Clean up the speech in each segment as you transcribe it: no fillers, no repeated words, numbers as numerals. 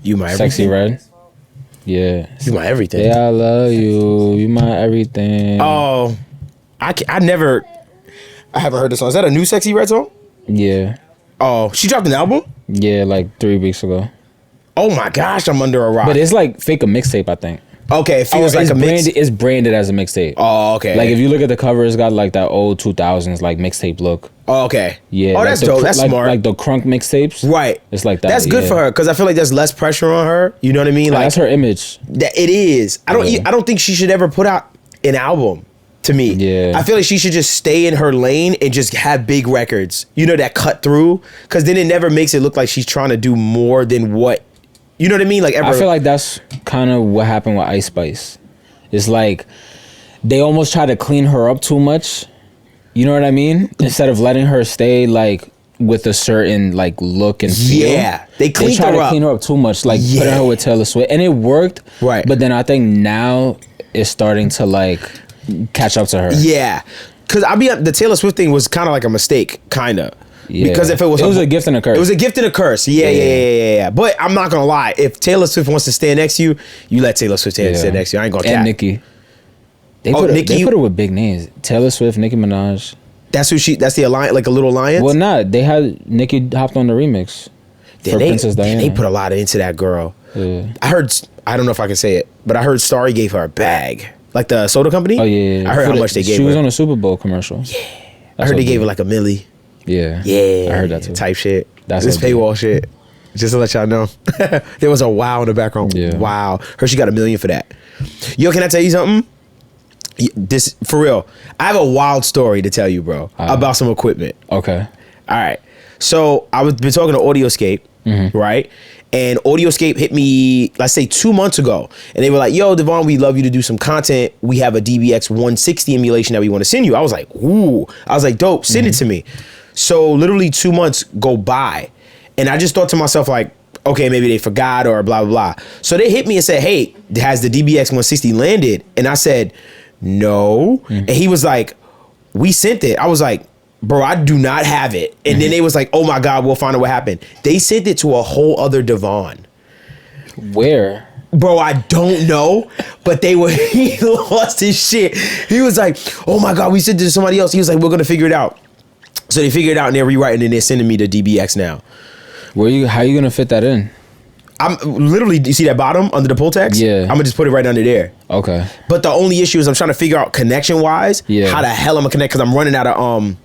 You my Sexy everything? Red. Yeah. You my everything. Yeah, I love you. You my everything. Oh, I haven't heard this song. Is that a new Sexy Red song? Yeah. Oh, she dropped an album? Yeah, like 3 weeks ago. Oh my gosh, I'm under a rock. But it's like fake a mixtape, I think. Okay, it feels like it's a mix. It's branded as a mixtape. Oh, okay. Like if you look at the cover, it's got like that old 2000s like mixtape look. Oh, okay. Yeah. Oh, like that's dope. That's like, smart. Like the crunk mixtapes. Right. It's like that. That's good for her because I feel like there's less pressure on her. You know what I mean? Like that's her image. That it is. I don't think she should ever put out an album. To me, yeah, I feel like she should just stay in her lane and just have big records. You know, that cut through, because then it never makes it look like she's trying to do more than what. You know what I mean? Like I feel like that's kind of what happened with Ice Spice. It's like they almost try to clean her up too much. You know what I mean? Instead of letting her stay like with a certain like look and feel. Yeah, they try to clean her up too much, like putting her with Taylor Swift, and it worked. Right, but then I think now it's starting to like catch up to her. Yeah, because the Taylor Swift thing was kind of like a mistake, kind of. Yeah. Because if it was a gift and a curse. It was a gift and a curse. Yeah. But I'm not gonna lie. If Taylor Swift wants to stand next to you, you let Taylor Swift stand next to you. I ain't gonna cap. And Nicki. They put her with big names. Taylor Swift, Nicki Minaj. That's the alliance, like a little alliance. Well, not. They had Nicki hopped on the remix for Princess Diana. They put a lot into that girl. Yeah. I don't know if I can say it, but I heard Starry gave her a bag. Like the soda company? Oh, yeah. I heard how much they gave her. She was on a Super Bowl commercial. Yeah. I heard they gave her like $1 million. Yeah. Yeah. I heard that too. Type shit. That's this paywall shit. Just to let y'all know. There was a wow in the background. Yeah. Wow. Heard she got $1 million for that. Yo, can I tell you something? This, for real. I have a wild story to tell you, bro, about some equipment. Okay. All right. So I was been talking to Audioscape, right? And Audioscape hit me, let's say 2 months ago. And they were like, yo, Devon, we'd love you to do some content. We have a DBX 160 emulation that we want to send you. I was like, ooh. I was like, dope, send it to me. So literally 2 months go by. And I just thought to myself, like, okay, maybe they forgot or blah, blah, blah. So they hit me and said, hey, has the DBX 160 landed? And I said, no. And he was like, we sent it. I was like, bro, I do not have it. And then they was like, oh my God, we'll find out what happened. They sent it to a whole other Devon. Where? Bro, I don't know, but he lost his shit. He was like, oh my God, we sent it to somebody else. He was like, we're going to figure it out. So they figured it out and they're rewriting and they're sending me the DBX now. How are you going to fit that in? I'm literally, you see that bottom under the pull text? Yeah. I'm gonna just put it right under there. Okay. But the only issue is I'm trying to figure out connection wise, how the hell I'm gonna connect, because I'm running out of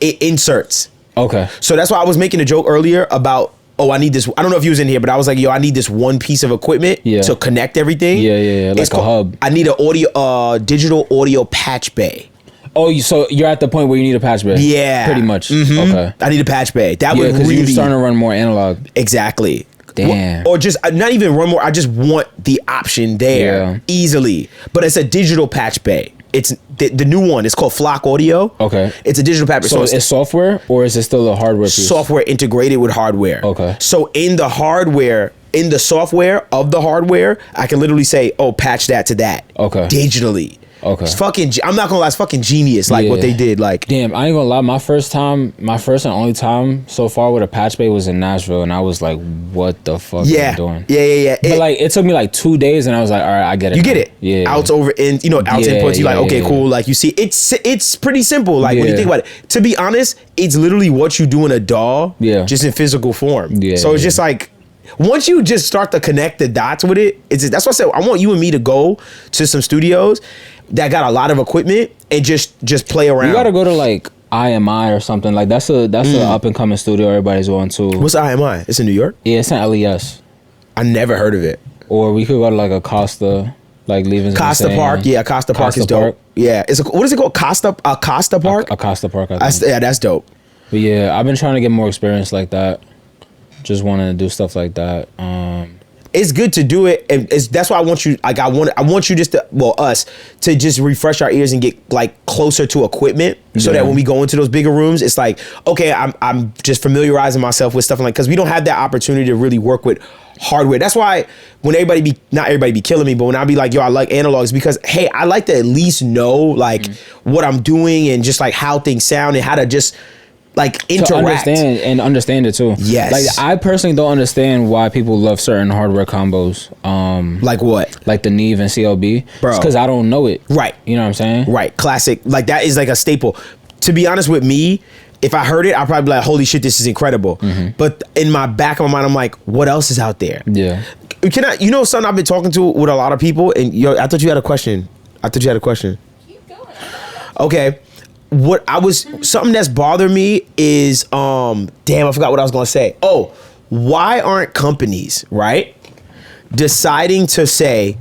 inserts. Okay. So that's why I was making a joke earlier about, I need this. I don't know if you was in here, but I was like, yo, I need this one piece of equipment to connect everything. Yeah. Like a hub. I need a digital audio patch bay. Oh, so you're at the point where you need a patch bay? Yeah. Pretty much. Mm-hmm. Okay. I need a patch bay. That would because really you're starting to run more analog. Exactly. Damn. Or just not even run more. I just want the option there easily. But it's a digital patch bay. It's the new one. It's called Flock Audio. Okay. It's a digital patch bay. So it's software or is it still a hardware piece? Software integrated with hardware. Okay. So in the hardware, in the software of the hardware, I can literally say, patch that to that. Okay. Digitally. Okay. It's fucking, I'm not gonna lie, it's fucking genius, like what they did. Like, damn, I ain't gonna lie, my first and only time so far with a patch bay was in Nashville, and I was like, what the fuck am I doing? Yeah. But like, it took me like 2 days, and I was like, all right, I get it. You get it. Yeah. Outs over in, outs inputs, you're like, okay, cool. Like, you see, it's pretty simple. Like, when you think about it, to be honest, it's literally what you do in a DAW, just in physical form. Yeah. So it's just like, once you just start to connect the dots with it, that's what I said. I want you and me to go to some studios that got a lot of equipment and just play around. You gotta go to like IMI or something. Like that's a up and coming studio everybody's going to. What's IMI? It's in New York? Yeah, it's in LES. I never heard of it. Or we could go to like Acosta, like leaving Costa Park. Yeah, Costa Park is dope. Park. Yeah, what is it called? Acosta Park? Acosta Park. Yeah, that's dope. But yeah, I've been trying to get more experience like that. Just wanting to do stuff like that. It's good to do it, and that's why I want you. Like, I want you just to, us to just refresh our ears and get like closer to equipment, so that when we go into those bigger rooms, it's like, okay, I'm just familiarizing myself with stuff, like, because we don't have that opportunity to really work with hardware. That's why when not everybody be killing me, but when I be like, yo, I like analogs, because hey, I like to at least know like what I'm doing and just like how things sound and how to just like interact to understand it too. Yes. Like I personally don't understand why people love certain hardware combos. Like what? Like the Neve and CLB. Bro. It's because I don't know it. Right. You know what I'm saying? Right. Classic. Like that is like a staple. To be honest with me, if I heard it, I'd probably be like, holy shit, this is incredible. But in my back of my mind, I'm like, what else is out there? Yeah. Can I, you know, something I've been talking to with a lot of people, and I thought you had a question. Keep going. Okay. Something that's bothered me is, damn, I forgot what I was going to say. Oh, why aren't companies, right, deciding to say,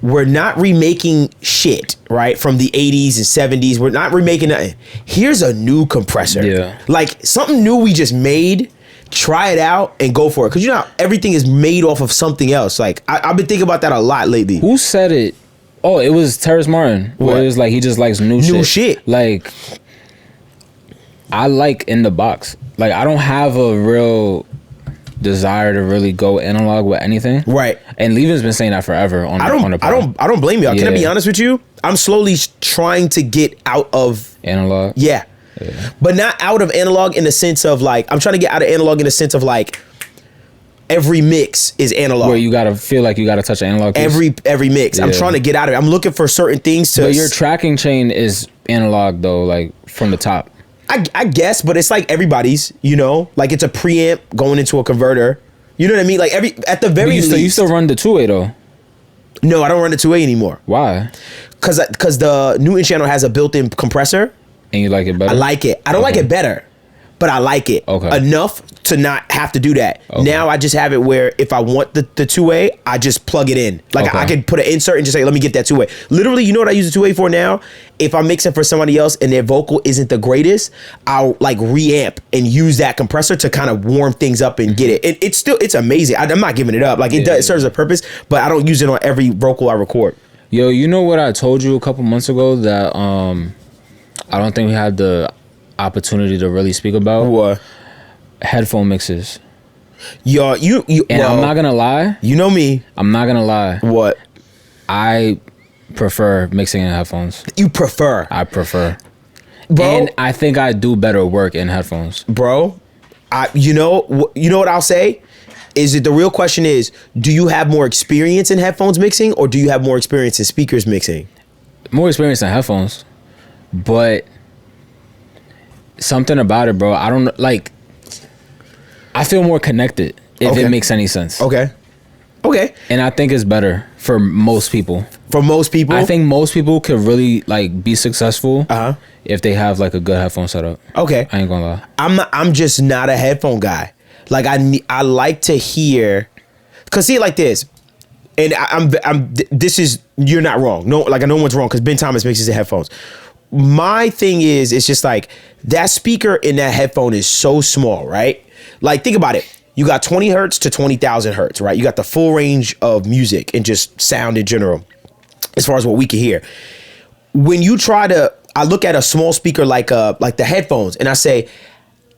we're not remaking shit, right, from the 80s and 70s. We're not remaking nothing. Here's a new compressor. Yeah. Like something new we just made. Try it out and go for it. Because you know how everything is made off of something else. Like I've been thinking about that a lot lately. Who said it? Oh, it was Terrace Martin. Where it was like he just likes new shit. Like I like in the box. Like I don't have a real desire to really go analog with anything. Right. And Levin's been saying that forever on I don't blame y'all. Can I be honest with you? I'm slowly trying to get out of analog. Yeah. But not out of analog in the sense of like, I'm trying to get out of analog in the sense of like every mix is analog. Where you gotta feel like you gotta touch an analog piece. Every mix. I'm trying to get out of it. I'm looking for certain things to. But your tracking chain is analog though, like from the top. I guess, but it's like everybody's, you know, like it's a preamp going into a converter. You know what I mean? Like at the very least. You still run the 2-way though? No, I don't run the 2-way anymore. Why? Because the Newton channel has a built-in compressor. And you like it better? I like it. I don't like it better, but I like it enough to not have to do that. Now I just have it where if I want the 2-way, I just plug it in. Like I could put an insert and just say, let me get that 2-way. Literally, you know what I use the 2-way for now? If I'm mixing for somebody else and their vocal isn't the greatest, I'll like reamp and use that compressor to kind of warm things up and get it. It's amazing. I'm not giving it up. Like it serves a purpose, but I don't use it on every vocal I record. Yo, you know what I told you a couple months ago that I don't think we had the opportunity to really speak about? What? Headphone mixes. Yo, you and I'm not gonna lie. You know me. I'm not gonna lie. What? I prefer mixing in headphones. You prefer? I prefer. Bro, and I think I do better work in headphones. Bro, you know what I'll say? Is it the real question is, do you have more experience in headphones mixing or do you have more experience in speakers mixing? More experience in headphones. But something about it, bro, I don't like. I feel more connected if it makes any sense. Okay. And I think it's better for most people. For most people, I think most people could really like be successful if they have like a good headphone setup. Okay, I ain't gonna lie. I'm just not a headphone guy. Like I like to hear, cause see it like this. And this is, you're not wrong. No, like no one's wrong because Ben Thomas mixes the headphones. My thing is, it's just like that speaker in that headphone is so small, right? Like think about it. You got 20 hertz to 20,000 hertz, right? You got the full range of music and just sound in general, as far as what we can hear. When you I look at a small speaker like the headphones and I say,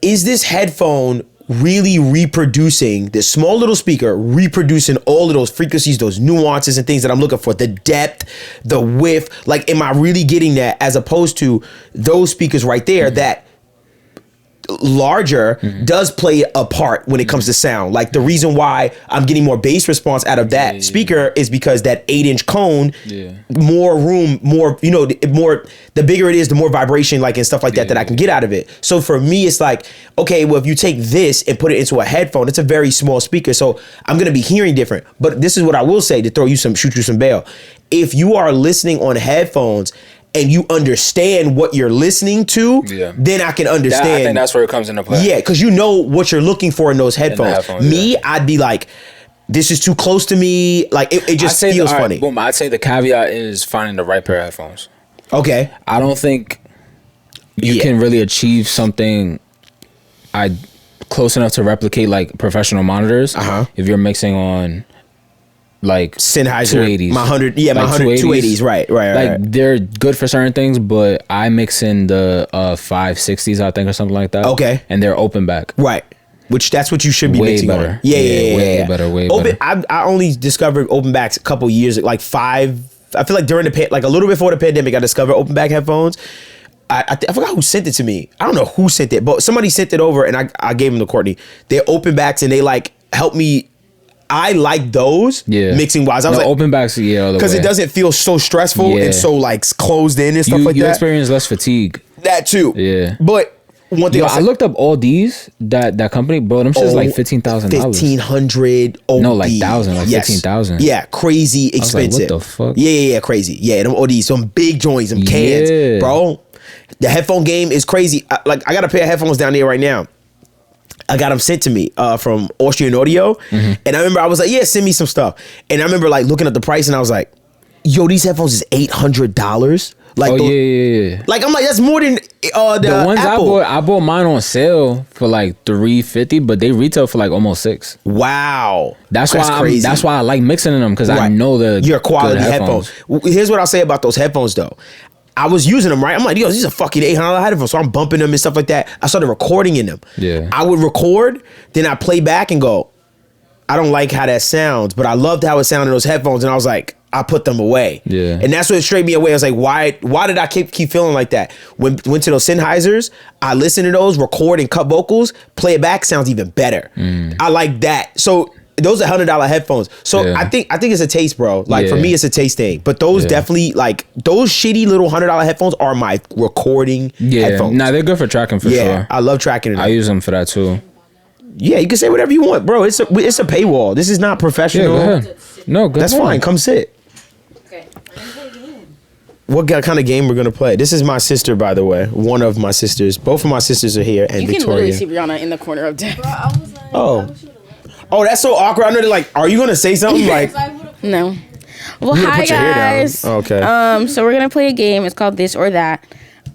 is this headphone really reproducing, this small little speaker reproducing all of those frequencies, those nuances and things that I'm looking for, the depth, the width, like am I really getting that, as opposed to those speakers right there that larger does play a part when it comes to sound. Like the reason why I'm getting more bass response out of that speaker is because that 8-inch cone, more room, more, you know, more, the bigger it is, the more vibration, like, and stuff like that I can get out of it. So for me, it's like, okay, well, if you take this and put it into a headphone, it's a very small speaker. So I'm going to be hearing different. But this is what I will say to shoot you some bail. If you are listening on headphones and you understand what you're listening to, then I can understand. I think that's where it comes into play. Yeah, because you know what you're looking for in those headphones. Me, I'd be like, this is too close to me. Like, it just feels funny. Right, boom, I'd say the caveat is finding the right pair of headphones. Okay. I don't think you can really achieve something close enough to replicate, like, professional monitors if you're mixing on like Sennheiser 280s. My 280s, right. Like they're good for certain things, but I mix in the 560s, I think, or something like that. Okay. And they're open back. Right. Which that's what you should be mixing better. On. Yeah. Way better. I only discovered open backs a couple years, like I feel like during a little before the pandemic, I discovered open back headphones. I forgot who sent it to me. I don't know who sent it, but somebody sent it over, and I gave them to Courtney. They're open backs, and they like help me. I like those mixing wise. I was like open backs, because it doesn't feel so stressful and so like closed in and stuff like that. You experience less fatigue. That too. Yeah. But one thing I looked up all these that company, bro. Them shit's like $15,000. $1,500. No, like 1,000, like 15,000. Yeah, crazy expensive. Like, what the fuck? Yeah, crazy. Yeah, them ODs, some big joints, some cans, bro. The headphone game is crazy. I got a pair of headphones down there right now. I got them sent to me from Austrian Audio, and I remember I was like, yeah, send me some stuff. And I remember like looking at the price, and I was like, yo, these headphones is $800. Like, yeah. Like I'm like, that's more than the ones Apple. I bought mine on sale for like $350, but they retail for like almost $600. Wow, that's crazy. That's why I like mixing in them, because I know your quality headphones. Here's what I'll say about those headphones though. I was using them, right? I'm like, yo, these are fucking $800 headphones. So I'm bumping them and stuff like that. I started recording in them. Yeah. I would record, then I play back and go, I don't like how that sounds, but I loved how it sounded in those headphones. And I was like, I put them away. Yeah. And that's what straightened me away. I was like, why did I keep feeling like that? Went to those Sennheisers, I listen to those, record and cut vocals, play it back, sounds even better. I like that. So those are $100 headphones. So I think it's a taste, bro. Like for me, it's a taste thing. But those definitely, like those shitty little $100 headphones are my recording headphones. Nah, they're good for tracking for sure. I love tracking it. I use them for that too. Yeah, you can say whatever you want, bro. It's a paywall. This is not professional. Yeah, go ahead. No, go That's ahead. fine. Come sit. Okay. What kind of game we're gonna play? This is my sister, by the way. One of my sisters. Both of my sisters are here, and You Victoria. can literally see Brianna in the corner of death. Bro, I was like, Oh. Oh, that's so awkward. I know they're like, are you gonna say something? Like, No. Well, you gonna hi put your hair down. guys. Oh, okay. So we're gonna play a game. It's called This or That.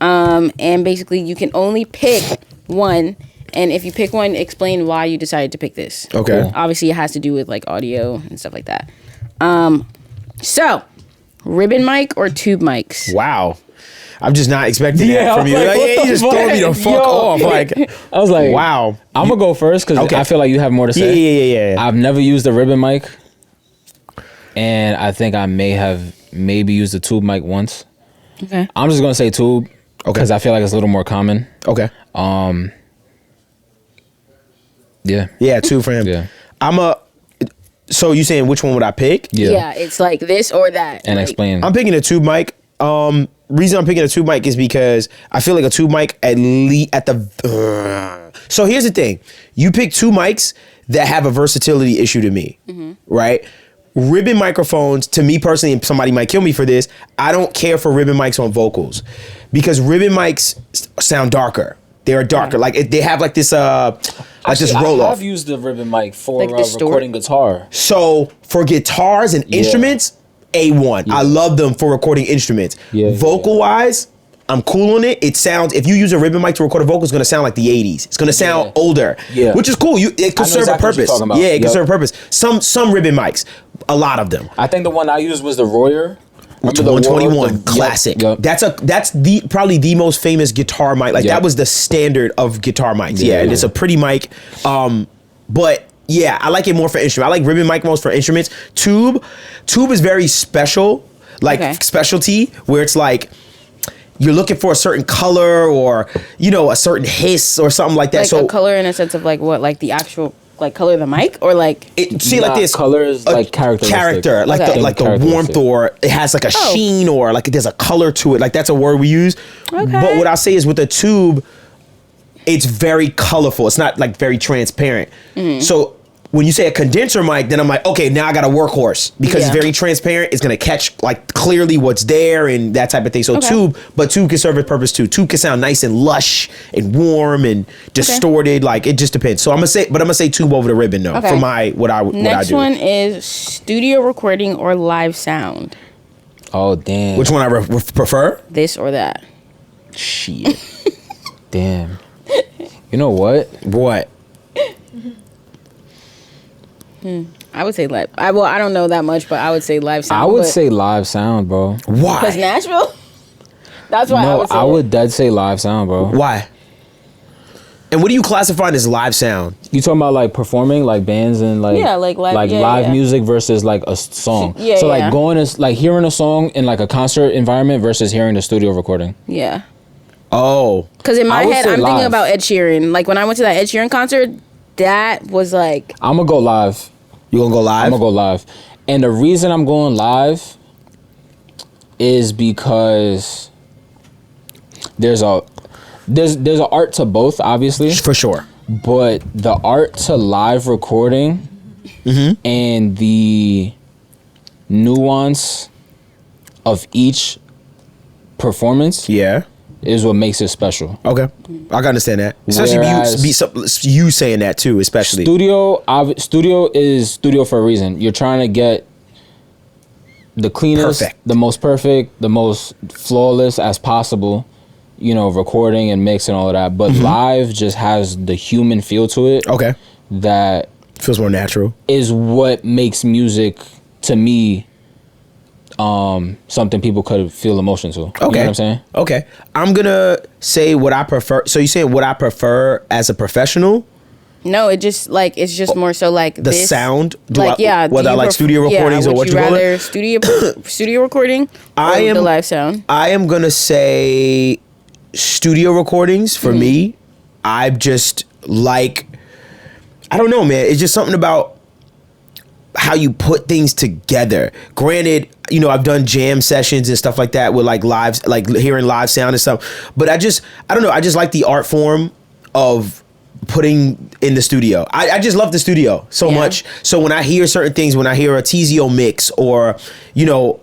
And basically you can only pick one. And if you pick one, explain why you decided to pick this. Okay. Cool. Obviously, it has to do with like audio and stuff like that. So, ribbon mic or tube mics? Wow. I'm just not expecting Yeah, that from I was you. like, Like, what yeah, the you just fuck? throw me the fuck Yo. off. Like, I was like, wow. I'm gonna go first because Okay. I feel like you have more to say. Yeah. I've never used a ribbon mic, and I think I may have maybe used a tube mic once. Okay. I'm just gonna say tube because I feel like it's a little more common. Okay. Yeah. Yeah, two for him. Yeah. So you saying which one would I pick? Yeah, it's like this or that. And like, explain. I'm picking a tube mic. Reason I'm picking a tube mic is because I feel like a tube mic at the. So here's the thing: you pick two mics that have a versatility issue to me, right? Ribbon microphones, to me personally, and somebody might kill me for this, I don't care for ribbon mics on vocals because ribbon mics sound darker. They're darker, like they have like this like this roll off. I've used the ribbon mic for Like distort? recording guitar. So for guitars and instruments, A1. I love them for recording instruments. Vocal wise, I'm cool on it. It sounds, if you use a ribbon mic to record a vocal, it's gonna sound like the 80s. It's gonna sound older. Which is cool. It could serve a purpose. Yeah, it can serve a purpose. Some ribbon mics, a lot of them. I think the one I used was the Royer. It's 121 classic. Yep. That's the probably the most famous guitar mic. Like that was the standard of guitar mics. Yeah, and it's a pretty mic. But yeah, I like it more for instruments. I like ribbon mic most for instruments. Tube is very special, like specialty, where it's like you're looking for a certain color or a certain hiss or something like that. Like so a color in a sense of like what, like the actual like color of the mic or like like this colors like character, like Okay. the warmth, or it has like a sheen, or like there's a color to it. Like that's a word we use. Okay. But what I say is with a tube, it's very colorful. It's not like very transparent. So when you say a condenser mic, then I'm like, okay, now I got a workhorse because it's very transparent. It's gonna catch like clearly what's there and that type of thing. So tube can serve its purpose too. Tube can sound nice and lush and warm and distorted. Like it just depends. So I'm gonna say tube over the ribbon though for my what I do. Next one is studio recording or live sound. Oh damn. Which one I prefer? This or that. Shit. Damn. You know what? What? I would say live. I don't know that much, but I would say live sound. I would say live sound, bro. because Why? Nashville. That's why I would say. I would dead say live sound, bro. Why? And what do you classify as live sound? You talking about like performing, like bands and like like live, live music versus like a song. Yeah, so like yeah. like hearing a song in like a concert environment versus hearing the studio recording. Yeah. Oh. Because in my I would head, say I'm thinking live. about Ed Sheeran. Like when I went to that Ed Sheeran concert, that was like, I'm gonna go live. You gonna go live? I'm gonna go live, and the reason I'm going live is because there's an art to both, obviously, For sure. but the art to live recording and the nuance of each performance Yeah. is what makes it special. Okay. I can understand that. Especially you saying that too, especially. Studio is studio for a reason. You're trying to get the cleanest, Perfect. the most perfect, the most flawless as possible, recording and mix and all of that. But live just has the human feel to it. Okay. That Feels more natural. is what makes music, to me, something people could feel emotion to. Okay. You know what I'm saying? Okay. I'm gonna say what I prefer. So you saying what I prefer as a professional? no, it's just more so like The this, sound? Like, yeah. Whether I like studio recordings or what you call rather it? studio recording or the live sound? I am gonna say studio recordings for me. I just like, I don't know, man. It's just something about how you put things together. Granted, I've done jam sessions and stuff like that with like lives, like hearing live sound and stuff. But I don't know. I just like the art form of putting in the studio. I just love the studio so much. So when I hear certain things, when I hear a Tizio mix or,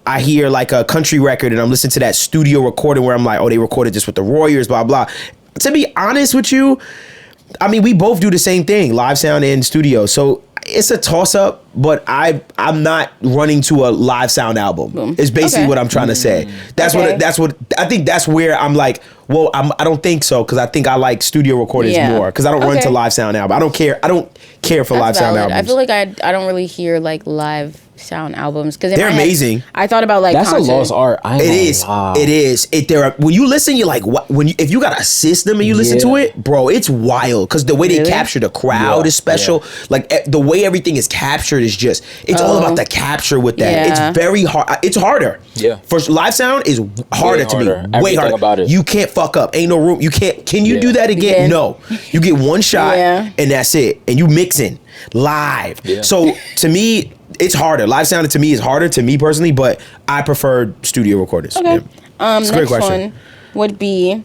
I hear like a country record and I'm listening to that studio recording where I'm like, oh, they recorded this with the Warriors, blah, blah. To be honest with you, I mean, we both do the same thing, live sound and studio. So it's a toss up, but I'm not running to a live sound album. Boom. It's basically Okay. what I'm trying to say. That's Okay. what I think. That's where I'm like, well, I don't think so, because I think I like studio recordings more, because I don't run Okay. to live sound album. I don't care for live That's sound valid. albums. I feel like I don't really hear like live sound albums because They're amazing. I thought about like That's concert. a lost art. I ain't It gonna is. lie. It is. When you listen, you're like, what? If you got a system and you listen to Yeah. it, bro, it's wild. Because the way they Really? capture the crowd Yeah, is special. Like the way everything is captured is just. It's all about the capture with that. Yeah. It's very hard. It's harder. Yeah. For live sound is harder to harder. me. Way Everything harder. about it. You can't fuck up. Ain't no room. You can't. Can you Yeah. do that again? Yeah. No. You get one shot Yeah. and that's it. And you mixing live. Yeah. So to me, it's harder. Live sound to me is harder to me personally, but I prefer studio recordings. Okay. Yeah. It's a great Next question. one would be,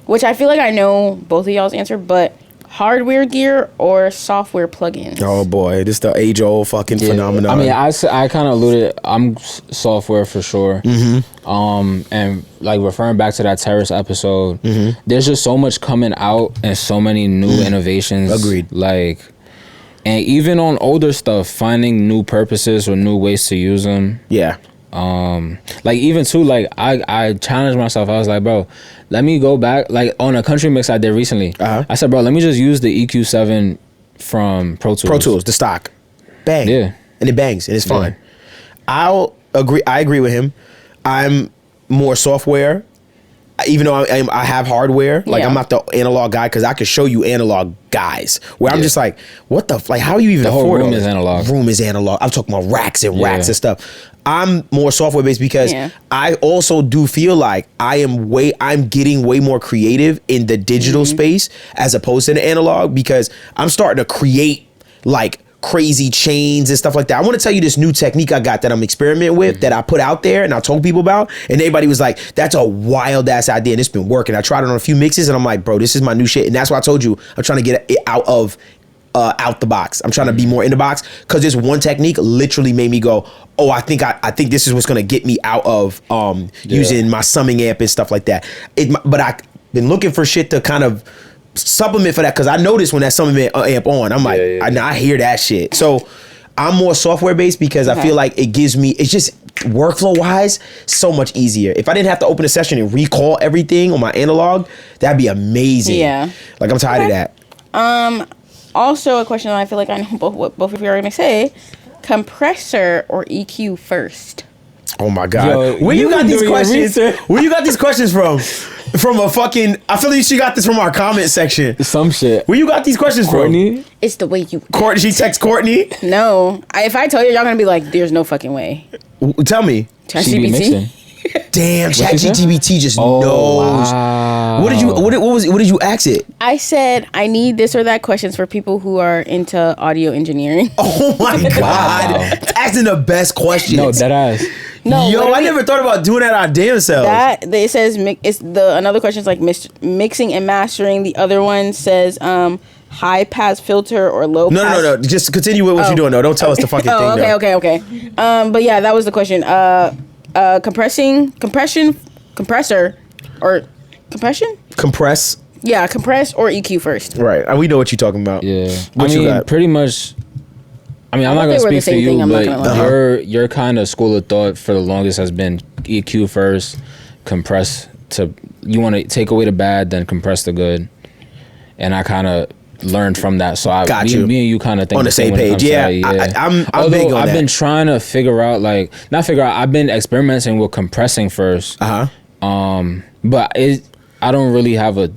which I feel like I know both of y'all's answer, but hardware gear or software plugins? Oh boy, this is the age old fucking phenomenon. I mean, I kind of alluded. I'm software for sure. And like referring back to that Terrace episode, there's just so much coming out and so many new innovations. Agreed. Like, and even on older stuff, finding new purposes or new ways to use them. yeah. Like even too, like I challenged myself. I was like, bro, let me go back. Like on a country mix I did recently, I said, bro, let me just use the EQ7 from Pro Tools. Pro Tools, the stock, bang, Yeah. and it bangs and it's fine. Yeah. I agree with him. I'm more software, even though I have hardware. Like Yeah. I'm not the analog guy, because I could show you analog guys where I'm just like, what the like? How you even The whole afford room all is this? analog. Room is analog. I'm talking about racks and racks Yeah. and stuff. I'm more software based because Yeah. I also do feel like I'm getting way more creative in the digital space as opposed to the analog, because I'm starting to create like crazy chains and stuff like that. I want to tell you this new technique I got that I'm experimenting with that I put out there and I told people about, and everybody was like, that's a wild ass idea and it's been working. I tried it on a few mixes and I'm like, bro, this is my new shit. And that's why I told you I'm trying to get it out the box. I'm trying to be more in the box, because this one technique literally made me go, oh, I think this is what's gonna get me out of using my summing amp and stuff like that. But I've been looking for shit to kind of supplement for that, because I noticed when that summing amp on, I'm like, I hear that shit. So I'm more software based because I feel like it gives me, it's just workflow wise so much easier. If I didn't have to open a session and recall everything on my analog, that'd be amazing. Yeah. Like I'm tired of that. Also, a question that I feel like I know what both of you are going to say: compressor or EQ first? Oh my god! Yo, Where you you got been these doing your questions? research. Where you got these questions from? From a fucking? I feel like she got this from our comment section. Some shit. Where you got these questions Courtney? It's the way you. from? Courtney. She texts Courtney. No, if I tell you, y'all gonna be like, "There's no fucking way." Tell me. She be ChatGPT. mixing. Damn, What you said? ChatGPT just Oh, knows. wow. What did you ask it? I said I need this or that questions for people who are into audio engineering. Oh my God. It's asking the best questions. No, that ass. No, Yo, I literally, never thought about doing that our damn selves. that it says it's another question is like mixing and mastering. The other one says high pass filter or low pass. No. Just continue with what you're doing, though. Don't tell us the fucking thing, though. Okay. But yeah, that was the question. Compressor, or compression? Compress. Yeah, compress or EQ first. Right. We know what you're talking about. Yeah. What you got? Pretty much. I mean, I'm not thought gonna they were the speak for same thing, you, I'm not but gonna lie. your kind of school of thought for the longest has been EQ first, compress to you want to take away the bad, then compress the good, and I kind of learned from that. So Got me you. and you kind of think On the same when it page. comes to Yeah. that, I'm Although big on I've that. been trying to figure out, I've been experimenting with compressing first. But I don't really have a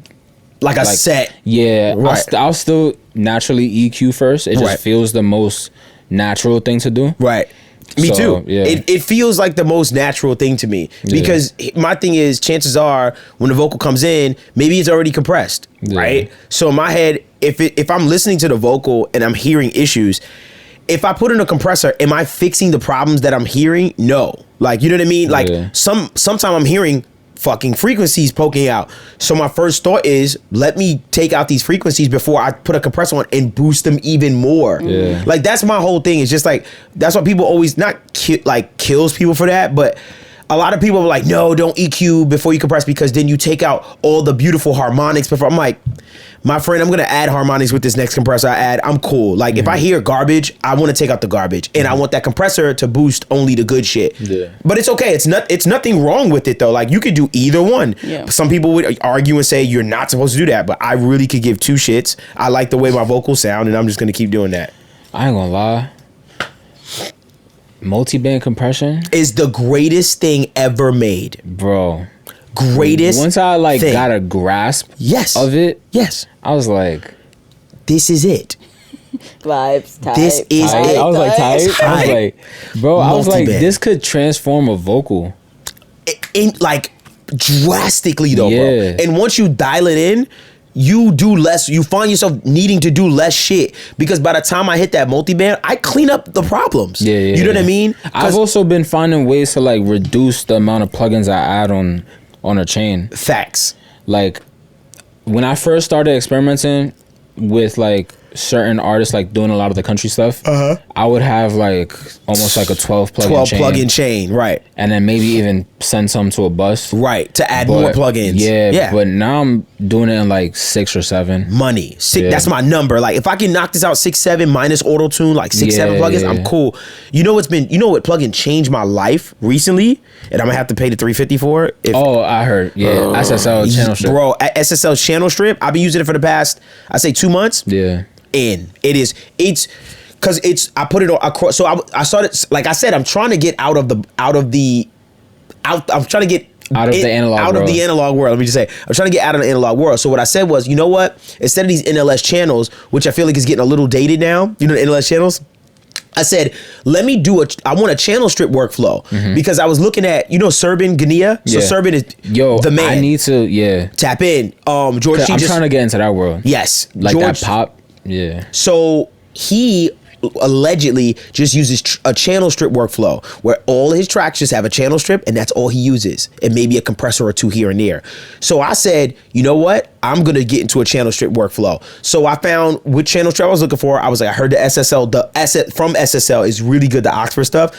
Like a set. Yeah, Right. I'll still naturally EQ first. It just Right. feels the most natural thing to do. Right. Me So, too. yeah. It feels like the most natural thing to me because my thing is, chances are when the vocal comes in, maybe it's already compressed, right? So in my head, if I'm listening to the vocal and I'm hearing issues, if I put in a compressor, am I fixing the problems that I'm hearing? No. Like, you know what I mean? Like sometime I'm hearing fucking frequencies poking out. So my first thought is, let me take out these frequencies before I put a compressor on and boost them even more. Yeah. Like that's my whole thing. It's just like, that's why people always kills people for that. But a lot of people are like, no, don't EQ before you compress because then you take out all the beautiful harmonics before. I'm like, my friend, I'm going to add harmonics with this next compressor I add. I'm cool. Like if I hear garbage, I want to take out the garbage and I want that compressor to boost only the good shit. Yeah. But it's okay. It's nothing wrong with it though. Like you could do either one. Yeah. Some people would argue and say you're not supposed to do that, but I really could give two shits. I like the way my vocals sound and I'm just going to keep doing that. I ain't gonna lie. Multi-band compression, Is the greatest thing ever made. bro. Greatest. Once I thing. got a grasp Yes. of it, Yes. I was like, This is it. Vibes, type. This is tight. it. I was like tight. It's I was hype. like, bro, I was like, Multi-band. this could transform a vocal. In like drastically though, Yeah. bro. And once you dial it in, you do less. You find yourself needing to do less shit because by the time I hit that multiband, I clean up the problems. Yeah, You know what I mean? I've also been finding ways to like reduce the amount of plugins I add on a chain. Facts. Like when I first started experimenting with like certain artists, like doing a lot of the country stuff, I would have like almost like a 12 plugin 12 chain, plug-in chain, right? and then maybe even send some to a bus. Right. To add But- more plugins. Yeah, but now I'm doing it in like 6 or 7. money. Yeah. That's my number. Like if I can knock this out 6, 7 minus auto tune, like 6, 7 Yeah, plugins, yeah. I'm cool. You know what plugin changed my life recently, and I'm gonna have to pay the $350 for it. If, Oh, I heard. Yeah, SSL channel strip. bro, at SSL channel strip. I've been using it for the past, I say 2 months. Yeah. And it's because I put it on across. So I started, like I said, I'm trying to get out of the I'm trying to get Out of the analog out world. of the analog world. Let me just say, I'm trying to get out of the analog world. So what I said was, you know what? Instead of these NLS channels, which I feel like is getting a little dated now, you know, the NLS channels. I said, let me I want a channel strip workflow because I was looking at, Serban Gania. So Yeah. Serban is the man. I need to, Tap in. George, I'm trying to get into that world. yes, Like George, that pop. Yeah. So he allegedly just uses a channel strip workflow where all his tracks just have a channel strip and that's all he uses, and maybe a compressor or two here and there. So I said, you know what? I'm gonna get into a channel strip workflow. So I found what channel strip I was looking for. I was like, I heard the SSL, from SSL is really good, the Oxford stuff,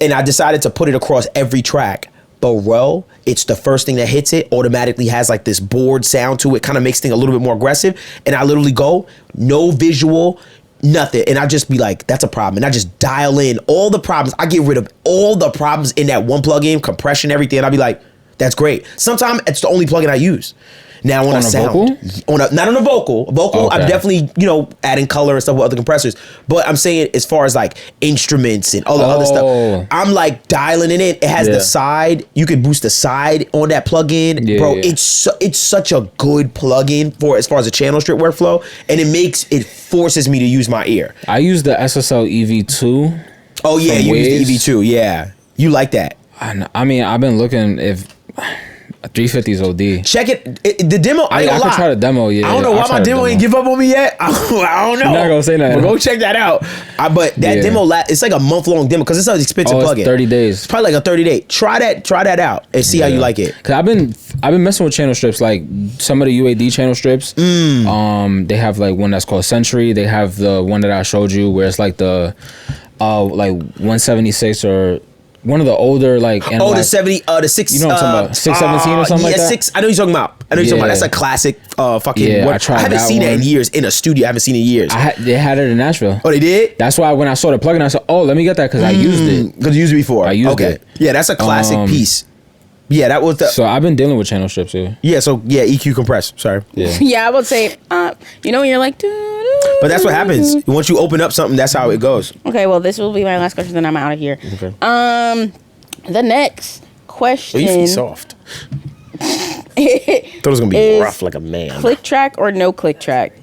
and I decided to put it across every track. Bro, it's the first thing that hits it, automatically has like this board sound to it, kind of makes things a little bit more aggressive. And I literally go, no visual, nothing. And I just be like, that's a problem. And I just dial in all the problems. I get rid of all the problems in that one plugin, compression, everything. And I'll be like, that's great. Sometimes it's the only plugin I use. Now on a sound, not on a vocal. Okay. I'm definitely, adding color and stuff with other compressors. But I'm saying as far as like instruments and all the other stuff, I'm like dialing it in. It has the side. You can boost the side on that plugin, bro. Yeah. It's such a good plugin for as far as a channel strip workflow, and it forces me to use my ear. I use the SSL EV2. Oh yeah, From you use Waves. the EV2. Yeah, you like that. I mean, I've been looking if 350 is OD. Check it. The demo. I could try the demo. Yeah, I don't know why my demo ain't give up on me yet. I don't know. I'm not gonna say that. But go check that out. But that demo, it's like a month-long demo because it's an expensive plugin. 30 days. It's probably like a 30-day. Try that out and see how you like it. Cause I've been messing with channel strips, like some of the UAD channel strips. They have like one that's called Century. They have the one that I showed you where it's like the like 176 or one of the older like analog, the 70 the 6 you know what I'm talking about, 617 or something like that. 6. I know what you're talking about. That's a classic fucking. I tried. I haven't seen it in years in a studio. I haven't seen it in years. They had it in Nashville. Oh, they did. That's why when I saw the plugin, I said, "Oh, let me get that because I used it. Because you used it before. I used it. Yeah, that's a classic piece. Yeah, that was the. So I've been dealing with channel strips here. Yeah. So yeah, EQ compress. Sorry. Yeah. Yeah, I would say, you know, when you're like, but that's what happens once you open up something. That's how it goes. Okay, well, this will be my last question. Then I'm out of here. Okay. The next question. You feel soft. Thought it was gonna be rough like a man. Click track or no click track?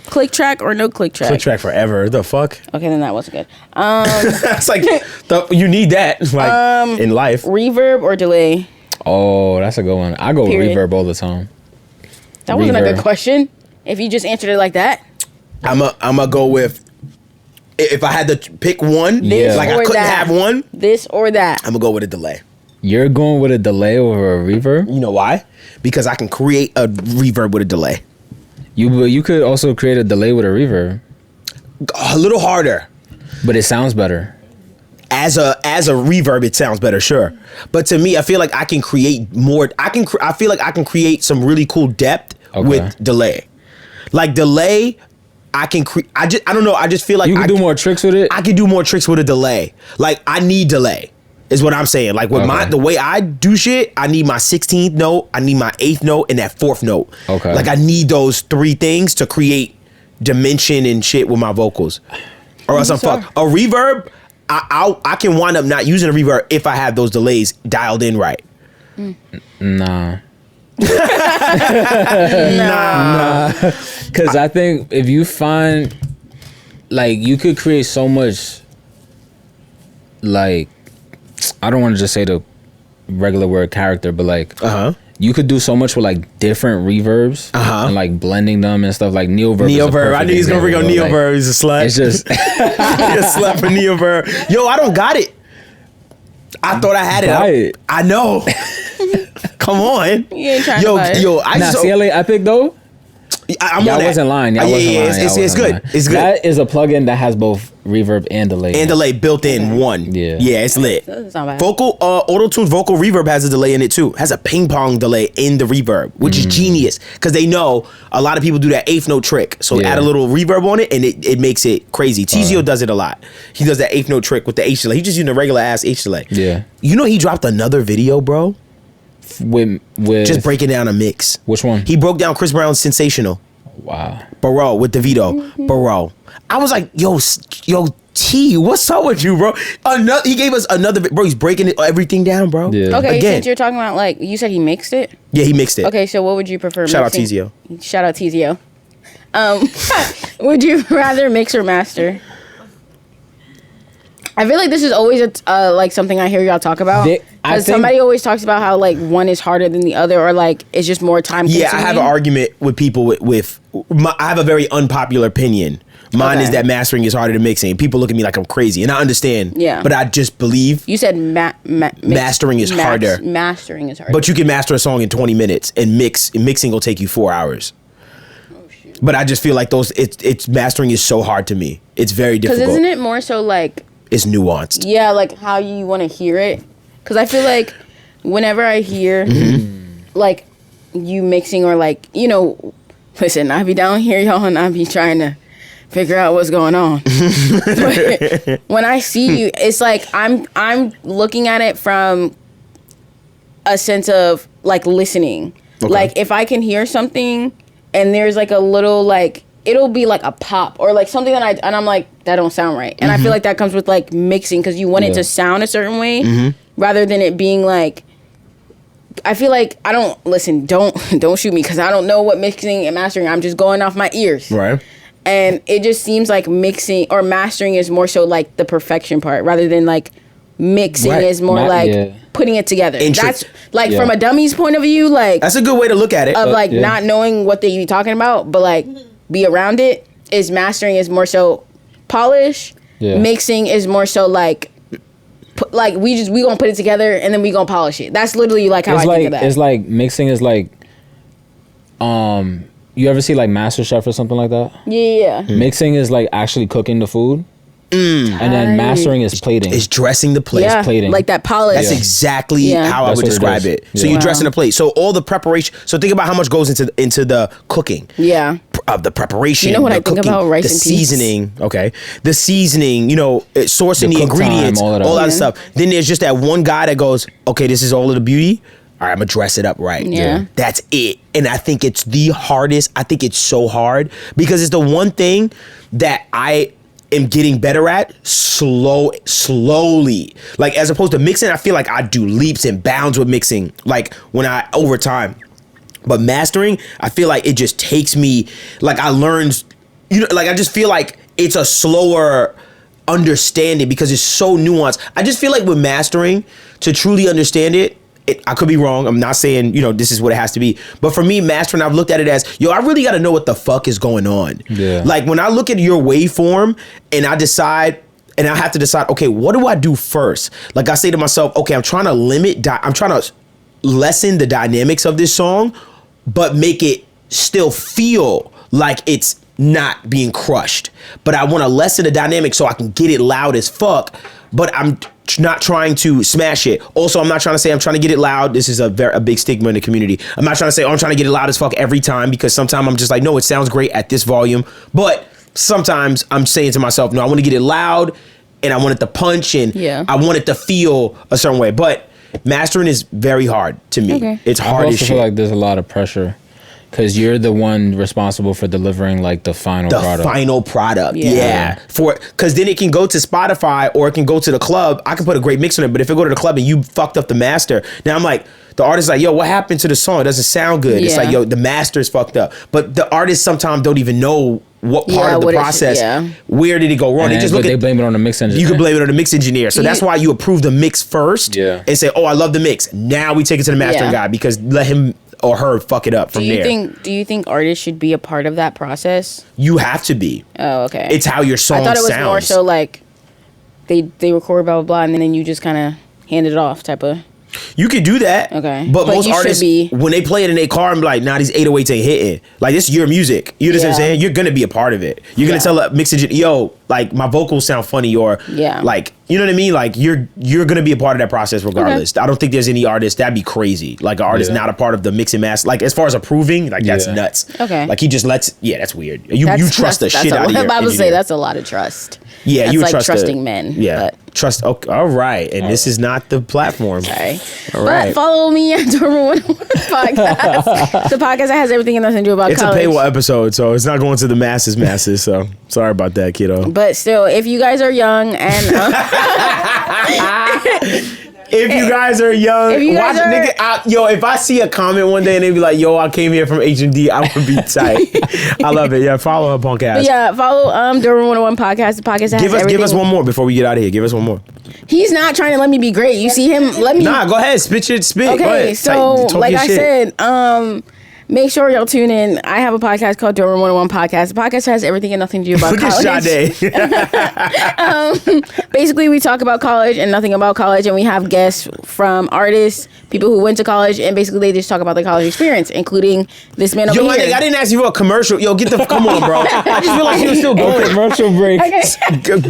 Click track or no click track? Click track forever. The fuck? Okay, then that wasn't good. That's like you need that like in life. Reverb or delay? Oh, that's a good one. I go with reverb all the time. That wasn't a good question. If you just answered it like that. I'm a go with. If I had to pick one, like I couldn't have one. This or that. I'm gonna go with a delay. You're going with a delay over a reverb? You know why? Because I can create a reverb with a delay. You could also create a delay with a reverb. A little harder. But it sounds better. As a reverb, it sounds better, sure. But to me, I feel like I can create more. I feel like I can create some really cool depth with delay. Like delay, I can create. I don't know. I just feel like you can do more tricks with it. I can do more tricks with a delay. Like I need delay, is what I'm saying. Like with the way I do shit, I need my 16th note, I need my 8th note, and that 4th note. Okay. Like I need those 3 things to create dimension and shit with my vocals, or else I'm fucked. A reverb, I can wind up not using a reverb if I have those delays dialed in right. Nah. Nah. Because I think if you find, like, you could create so much, like, I don't want to just say the regular word character, but like, you could do so much with like different reverbs and like blending them and stuff. Like Neoverb. Neoverb. I knew he was gonna bring on Neoverb. He's a slut. It's just he's a slut for Neoverb. Yo, I don't got it. I thought I had it. I know. Come on. You ain't trying to buy it. Yo, I just CLA Epic though. Y'all wasn't lying. Yeah, it's good. It's good. That is a plugin that has both reverb and delay. And delay built in one. Yeah, it's lit. That's not bad. Vocal Auto-Tune's vocal reverb has a delay in it too. Has a ping pong delay in the reverb, which is genius because they know a lot of people do that 8th note trick. So add a little reverb on it and it makes it crazy. Tizio does it a lot. He does that 8th note trick with the H delay. He just using a regular ass H delay. Yeah. You know he dropped another video, bro. With just breaking down a mix. Which one? He broke down Chris Brown's Sensational. Wow. Bro, with DeVito. Bro. I was like, yo, T, what's up with you, bro? He gave us another, bro, he's breaking everything down, bro. Yeah. Okay, Again. since you're talking about, like, you said he mixed it? Yeah, he mixed it. Okay, so what would you prefer? Shout out mixing? Tizio. Shout out Tizio. Would you rather mix or master? I feel like this is always like something I hear y'all talk about. Because somebody always talks about how like one is harder than the other, or like it's just more time consuming. Yeah, I have an argument with people I have a very unpopular opinion. Mine is that mastering is harder than mixing. People look at me like I'm crazy, and I understand. Yeah. But I just believe you said mastering is harder. Mastering is harder. But you can master a song in 20 minutes, and mixing will take you 4 hours. Oh shoot. But I just feel like it's mastering is so hard to me. It's very difficult. Because isn't it more so like it's nuanced? Yeah, like how you want to hear it. Because I feel like whenever I hear like you mixing or like, you know, listen, I be down here, y'all, and I be trying to figure out what's going on. But when I see you, it's like I'm looking at it from a sense of like listening. Okay. Like if I can hear something and there's like a little like, it'll be like a pop or like something that I'm like, that don't sound right. And I feel like that comes with like mixing because you want it to sound a certain way rather than it being like, I feel like don't shoot me because I don't know what mixing and mastering. I'm just going off my ears. Right. And it just seems like mixing or mastering is more so like the perfection part rather than like mixing Right. is more putting it together. That's like from a dummy's point of view, like that's a good way to look at it. Of like not knowing what they you talking about, but like be around it. Is mastering is more so polish. Mixing is more so like we gonna put it together and then we gonna polish it. That's literally like how I think of that. It's like mixing is like you ever see like MasterChef or something like that? Yeah. Mixing is like actually cooking the food. And then mastering is plating. It's dressing the plate. Yeah, plating. like that polish. That's exactly how I would describe it. So you're dressing the plate. So all the preparation. So think about how much goes into the cooking. Yeah. Of the preparation. You know what I think about rice the and seasoning. Okay. The seasoning, sourcing the ingredients, time, all that stuff. Then there's just that one guy that goes, okay, this is all of the beauty. All right, I'm going to dress it up right. Yeah. That's it. And I think it's the hardest. I think it's so hard because it's the one thing that I am getting better at slowly. Like as opposed to mixing, I feel like I do leaps and bounds with mixing. Like over time. But mastering, I feel like it just takes me, like I learned, like I just feel like it's a slower understanding because it's so nuanced. I just feel like with mastering, to truly understand it, I could be wrong. I'm not saying, this is what it has to be. But for me, mastering, I've looked at it as, I really got to know what the fuck is going on. Yeah. Like when I look at your waveform and I decide, and I have to decide, okay, what do I do first? Like I say to myself, okay, I'm trying to lessen the dynamics of this song, but make it still feel like it's not being crushed. But I want to lessen the dynamic so I can get it loud as fuck, but I'm not trying to smash it. Also, I'm not trying to say I'm trying to get it loud. This is a big stigma in the community. I'm not trying to say, I'm trying to get it loud as fuck every time, because sometimes I'm just like, no, it sounds great at this volume. But sometimes I'm saying to myself, no, I want to get it loud and I want it to punch and I want it to feel a certain way. But mastering is very hard to me. Okay. It's hard as shit. I feel like there's a lot of pressure because you're the one responsible for delivering like the final product. Yeah. Because then it can go to Spotify or it can go to the club. I can put a great mix on it, but if it go to the club and you fucked up the master, now I'm like, the artist's like, yo, what happened to the song? It doesn't sound good. It's like, yo, the master's fucked up. But the artists sometimes don't even know what part of the process, where did it go wrong? They blame it on the mix engineer. You can blame it on the mix engineer. So that's why you approve the mix first and say, oh, I love the mix. Now we take it to the mastering guy because let him or her fuck it up from there. Do you think artists should be a part of that process? You have to be. Oh, okay. It's how your song sounds. I thought it was more so like they record blah, blah, blah, and then you just kind of hand it off type of... You could do that. Okay. But most artists, when they play it in their car, I'm like, nah, these 808s ain't hitting. Like, this is your music. You know what I'm saying? You're going to be a part of it. You're going to tell a mix engineer, yo, like, my vocals sound funny, or, like, you know what I mean? Like, you're going to be a part of that process regardless. Okay. I don't think there's any artist, that'd be crazy. Like, an artist not a part of the mix and master. Like, as far as approving, like, that's nuts. Okay. Like, he just lets, that's weird. You trust the shit out of your engineer. I would say that's a lot of trust. Yeah, that's you like trust trusting men. Yeah, trust. Okay, all right, and this is not the platform. Sorry, all right. But follow me at Dormer 101 Podcast. The podcast that has everything and nothing to do about college. It's a paywall episode, so it's not going to the masses. So sorry about that, kiddo. But still, if you guys are young and if you guys are young, watch nigga. If I see a comment one day and they be like, "Yo, I came here from H&D," I would be tight. I love it. Yeah, follow her punk ass. Yeah, follow Dormer 101 Podcast. The podcast that has everything. Give us one more before we get out of here. Give us one more. He's not trying to let me be great. You see him? Let me. Nah, go ahead. Spit. Okay, so like I said, make sure y'all tune in. I have a podcast called Dormer 101 Podcast. The podcast has everything and nothing to do about college. Look at Sade. Basically, we talk about college and nothing about college, and we have guests from artists, people who went to college, and basically they just talk about the college experience, including this man over here. Yo, I didn't ask you for a commercial. Yo, come on, bro. I just feel like he was still going. Commercial break. Okay.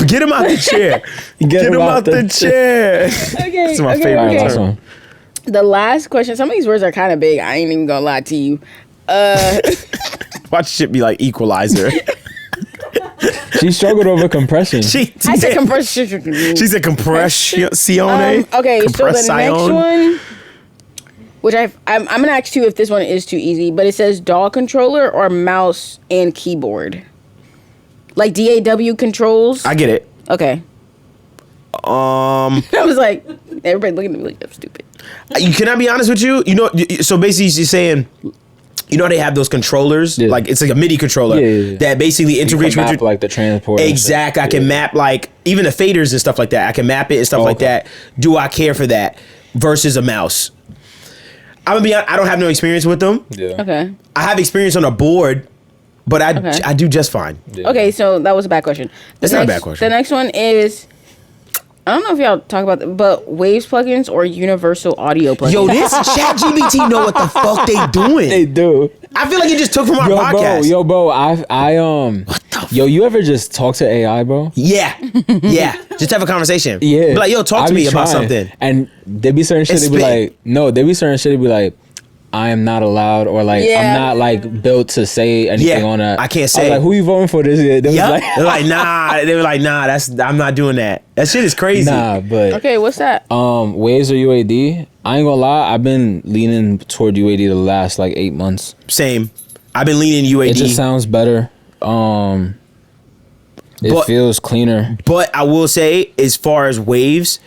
Get him out the chair. Get him out the chair. Okay. That's my favorite term. The last question. Some of these words are kind of big. I ain't even gonna lie to you. Watch shit be like Equalizer. She struggled over compression. I said compression. She said compression. Okay, so the next one, which I'm gonna ask you if this one is too easy, but it says DAW controller or mouse and keyboard, like DAW controls. I get it. Okay. I was like, everybody looking at me like I'm stupid. Can I be honest with you? So basically, you're saying you know they have those controllers, like it's like a MIDI controller that basically integrates with your, like the transport. Exactly. I can map like even the faders and stuff like that. I can map it and stuff like that. Do I care for that versus a mouse? I'm gonna be honest, I don't have no experience with them. Yeah. Okay. I have experience on a board, but I do just fine. Yeah. Okay, so that was a bad question. That's not a bad question. The next one is, I don't know if y'all talk about it, but Waves plugins or universal audio plugins. Yo, this ChatGPT know what the fuck they doing. They do. I feel like it just took from our podcast. Bro, what the yo, you ever just talk to AI, bro? Yeah. Just have a conversation. Yeah. Be like, yo, talk to me about something. And there be certain shit they be like, no, there be certain shit they be like, I am not allowed, or like I'm not like built to say anything on that. I can't say. I was like, who you voting for this year? They was like, They're like, nah. They were like, nah. I'm not doing that. That shit is crazy. Nah, but okay, what's that? Waves or UAD? I ain't gonna lie, I've been leaning toward UAD the last like 8 months. Same. I've been leaning UAD. It just sounds better. It feels cleaner. But I will say, as far as Waves,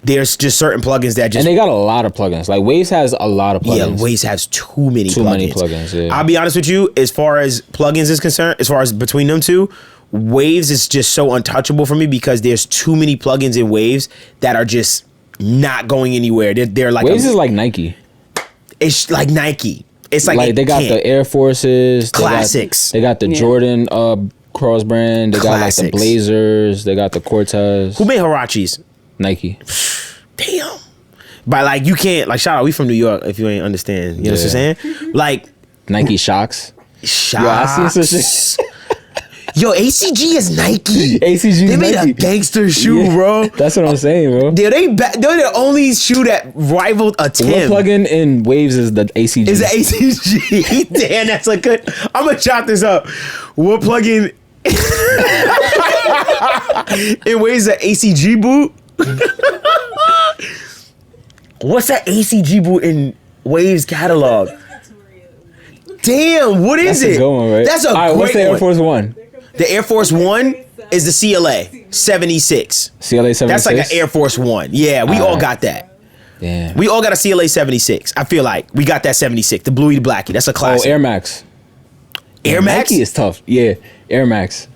there's just certain plugins that just... And they got a lot of plugins. Like, Waves has a lot of plugins. Yeah, Waves has too many plugins. Yeah. I'll be honest with you, as far as plugins is concerned, as far as between them two, Waves is just so untouchable for me because there's too many plugins in Waves that are just not going anywhere. They're like... Waves is like Nike. It's like Nike. It's like they got the Air Forces. Classics. They got the Jordan cross brand. They got like the Blazers. They got the Cortez. Who made Huaraches? Nike. Damn. But like you can't like shout out, we from New York if you ain't understand. You know what I'm saying? Like Nike Shocks. Yo, I seen some shit. Yo, ACG is Nike. ACG They made a gangster shoe, bro. That's what I'm saying, bro. They're the only shoe that rivaled a Tim. What plugin in Waves is the ACG? Is the ACG. Damn, that's a good. I'm gonna chop this up. What plugin in Waves the ACG boot? What's that ACG boot in Waves catalog? Damn, what is That's it? A good one, right? That's a great great what's the Air Force One? The Air Force One is the CLA 76. CLA 76? That's like an Air Force One. Yeah, we all got that. Damn. We all got a CLA 76. I feel like we got that 76. The bluey, the blackie. That's a classic. Oh, Air Max. Air Max? Nike is tough. Yeah, Air Max.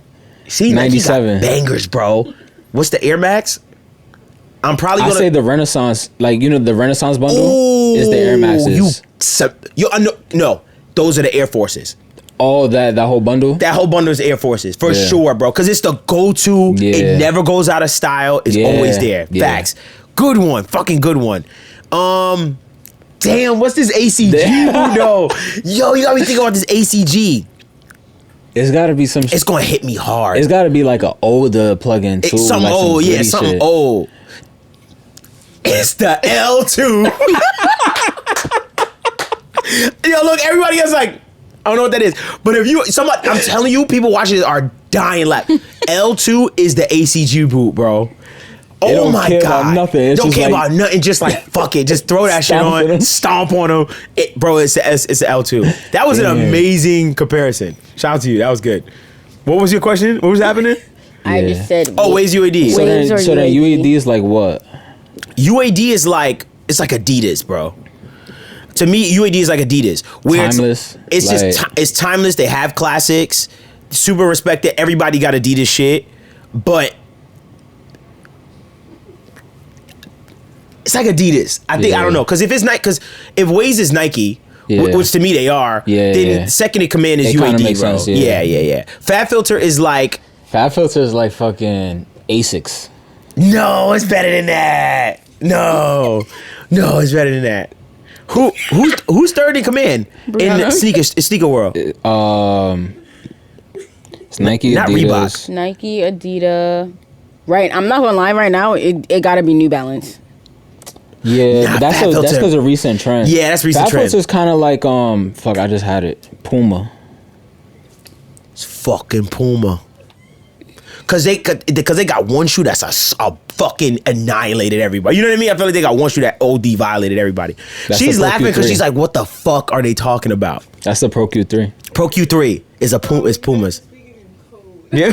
See, 97 bangers, bro. What's the Air Max? I'm probably gonna say the Renaissance, like, you know, the Renaissance bundle is the Air Maxes. No, those are the Air Forces. Oh, that whole bundle? That whole bundle is Air Forces for sure, bro. Because it's the go-to. Yeah. It never goes out of style. It's always there. Yeah. Facts. Good one. Fucking good one. Damn, what's this ACG? No. Yo, you got me thinking about this ACG. It's got to be some... It's going to hit me hard. It's got to be like an older plugin, too. It's something like old. Yeah, something shit. old. It's the L2. Yo, look, everybody else like... I don't know what that is. But if you, I'm telling you, people watching this are dying like L2 is the ACG boot, bro. Oh my God. About nothing. Don't care about nothing. Just like, fuck it. Just throw that shit on. Stomp on them. Bro, it's the L2. That was an amazing comparison. Shout out to you. That was good. What was your question? What was happening? I just said. Oh, Waves UAD. So then UAD is like what? UAD is like, it's like Adidas, bro. To me, UAD is like Adidas. Where timeless. It's like, just it's timeless. They have classics. Super respected. Everybody got Adidas shit. But it's like Adidas. I think I don't know. Because if Waves is Nike, which to me they are, then second in command is UAD, bro. Sense, yeah. Fab Filter is like fucking Asics. No, it's better than that. No, it's better than that. Who's third in command in sneaker world? It's Nike, not Adidas. Reebok. Nike, Adidas. Right, I'm not gonna lie. Right now, it gotta be New Balance. Yeah, but that's because of recent trend. Yeah, that's recent trend. Fab Filter's kind of like fuck, I just had it. Puma. It's fucking Puma. Cause they got one shoe that's a fucking annihilated everybody. You know what I mean? I feel like they got one shoe that OD violated everybody. She's laughing because she's like, "What the fuck are they talking about?" That's the Pro Q3. Pro Q3 is Pumas. Yeah.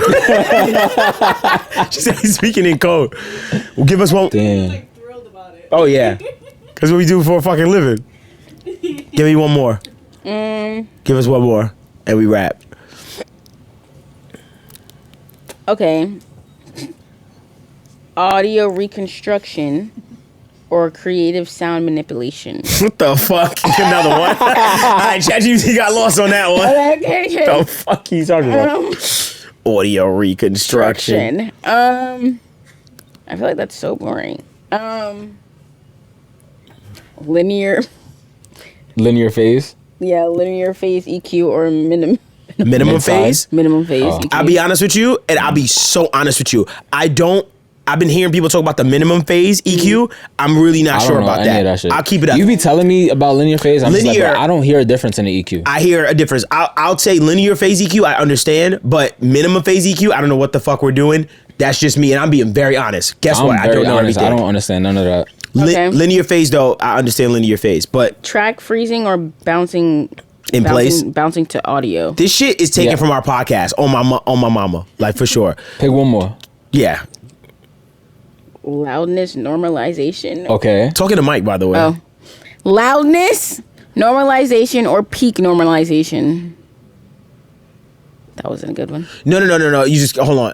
She said he's speaking in code. Well, give us one. Damn. Oh yeah, cause what we do for a fucking living. Give me one more. Give us one more, and we wrap. Okay. Audio reconstruction or creative sound manipulation. What the fuck? Another one? All right, ChatGPT got lost on that one. Okay. The fuck you talking about? Audio reconstruction. I feel like that's so boring. Linear phase. Yeah, linear phase EQ or minimum Minimum phase? phase Oh. EQ. I'll be honest with you, and I'll be so honest with you. I've been hearing people talk about the minimum phase EQ. I'm really not I sure don't know about any of that. shit. I'll keep it up. You be telling me about linear phase. I'm just like, Linear- bro, I don't hear a difference in the EQ. I hear a difference. I'll say linear phase EQ, I understand, but minimum phase EQ, I don't know what the fuck we're doing. That's just me, and I'm being very honest. Guess what? I very don't know honest. everything. I don't understand none of that. Okay. Linear phase, though, I understand linear phase, but Track freezing or bouncing place? bouncing to audio. this shit is taken Yeah. from our podcast on my mama, like for sure. Pick one more. Yeah. Loudness normalization. Okay. Talking to Mike, by the way. Oh. Loudness normalization or peak normalization. That wasn't a good one. No. You just hold on.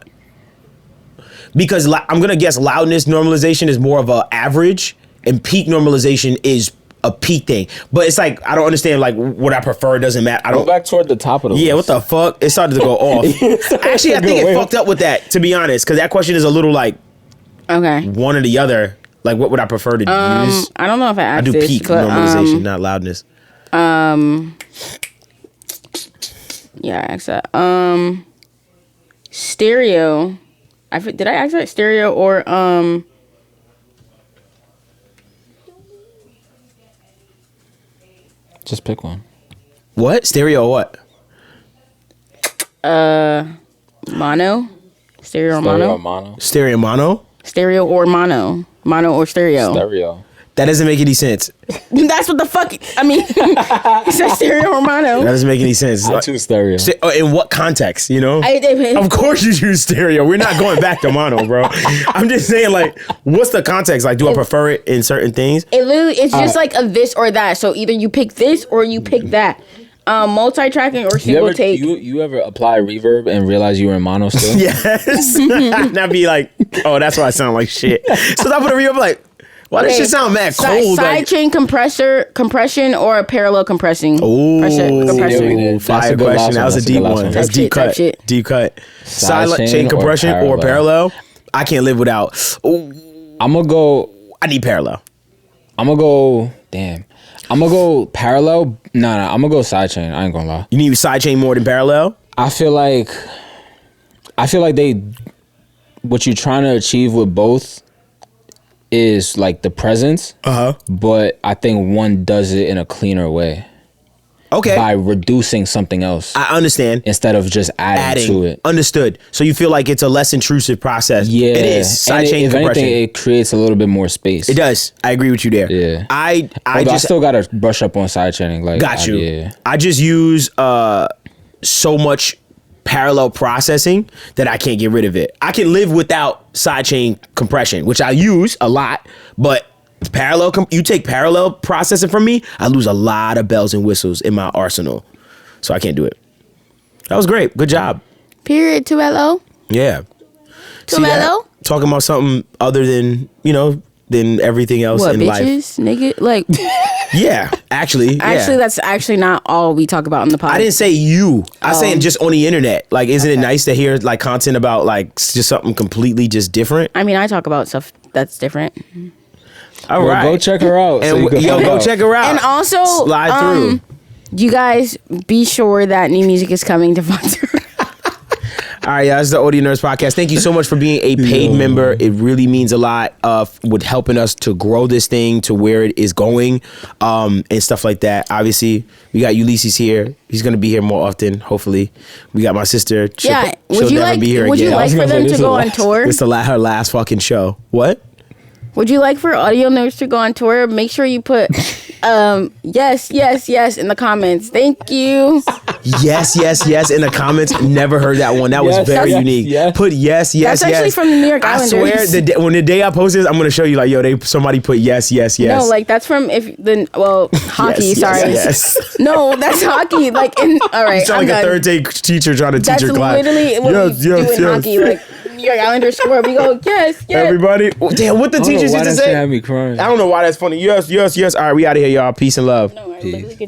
Because I'm gonna guess loudness normalization is more of a average, and peak normalization is a peak thing. But it's like I don't understand. Like what I prefer doesn't matter. I Go don't. back toward the top of the Yeah, what list. the fuck? It started to go off. Actually, I think it fucked up with that. To be honest, because that question is a little like Okay. one or the other. Like what would I prefer to use? I don't know if I I asked do this, peak but normalization, not loudness. yeah, I asked that. Stereo. Did I ask that stereo or Just pick one. What stereo? Or what? mono? Stereo or Stereo, mono? mono. Stereo mono? Stereo or mono? Mono or stereo? Stereo. That doesn't make any sense. That's what the fuck. I mean, it says stereo or That mono. doesn't make any sense. I choose stereo. In what context? You know? I Of course you choose stereo. We're not going back to mono, bro. I'm just saying, like, what's the context? Like, do I prefer it in certain things? It literally, it's just like a this or that. So either you pick this or you pick that. Multi-tracking or single take. You ever apply reverb and realize you were in mono still? Yes. Not be like, oh, that's why I sound like shit. So I put a reverb like, why does shit sound mad cold? Sidechain compression or a parallel compressing. Ooh, Compression. That's fire a good question. last That was a one. That's a deep good last one. one. That's Type deep shit, cut. type shit. Deep cut. Silent Sidechain chain or compression or parallel? parallel. I can't live without. Ooh, I'm gonna go. I need parallel. I'm gonna go. Damn. I'm gonna go parallel. Nah. I'm gonna go sidechain. I ain't gonna lie. You need sidechain more than parallel? I feel like they. What you're trying to achieve with both is like the presence, but I think one does it in a cleaner way Okay. by reducing something else I understand. instead of just adding to it. Understood. So you feel like it's a less intrusive process. Yeah, It is. And Sidechain if compression. anything, it creates a little bit more space. It does. I agree with you there. Yeah. I I just still gotta brush up on sidechaining. Like, got you. Yeah. I just use so much parallel processing that I can't get rid of it. I can live without sidechain compression, which I use a lot, but you take parallel processing from me, I lose a lot of bells and whistles in my arsenal. So I can't do it. That was great. Good job. Period. 2LO. Yeah. See that? Hello? Talking about something other than, than everything else What, in life. bitches? Nigga? Like, Yeah, actually. actually, yeah. that's actually not all we talk about in the podcast. I didn't say you. I saying just on the internet. Like, isn't it nice to hear like content about like just something completely just different? I mean, I talk about stuff that's different. All Well, right. go check her out. And so you can find go out. check her out. And also, slide through. you guys be sure that new music is coming to Fonter. All right, y'all. This is the Audio Nerds Podcast. Thank you so much for being a paid member. It really means a lot with helping us to grow this thing to where it is going and stuff like that. Obviously, we got Ulysses here. He's going to be here more often, hopefully. We got my sister. Yeah. She'll never be here Would again. you like was for gonna say, them this to is go the on last- tour? It's her last fucking show. What? Would you like for Audio Nerds to go on tour? Make sure you put Yes, yes, yes in the comments. Thank you. Yes, yes, yes in the comments. Never heard that one. That was Yes, very yes, unique. yes. Put yes, yes, That's yes. actually from the New York I Islanders. swear, when the day I post this, I'm gonna show you like, yo, somebody put yes, yes, yes. No, like that's from hockey. Yes, sorry. yes, yes. No, that's hockey. Like all right. You sound I'm like a done. third day teacher trying to teach That's your class. literally what we do in hockey. Like New York Islanders score, we go yes, yes. Everybody, damn, what the teachers used to say? Had me crying. I don't know why that's funny. Yes, yes, yes. All right, we out of here, y'all. Peace and love. No, I Peace. literally could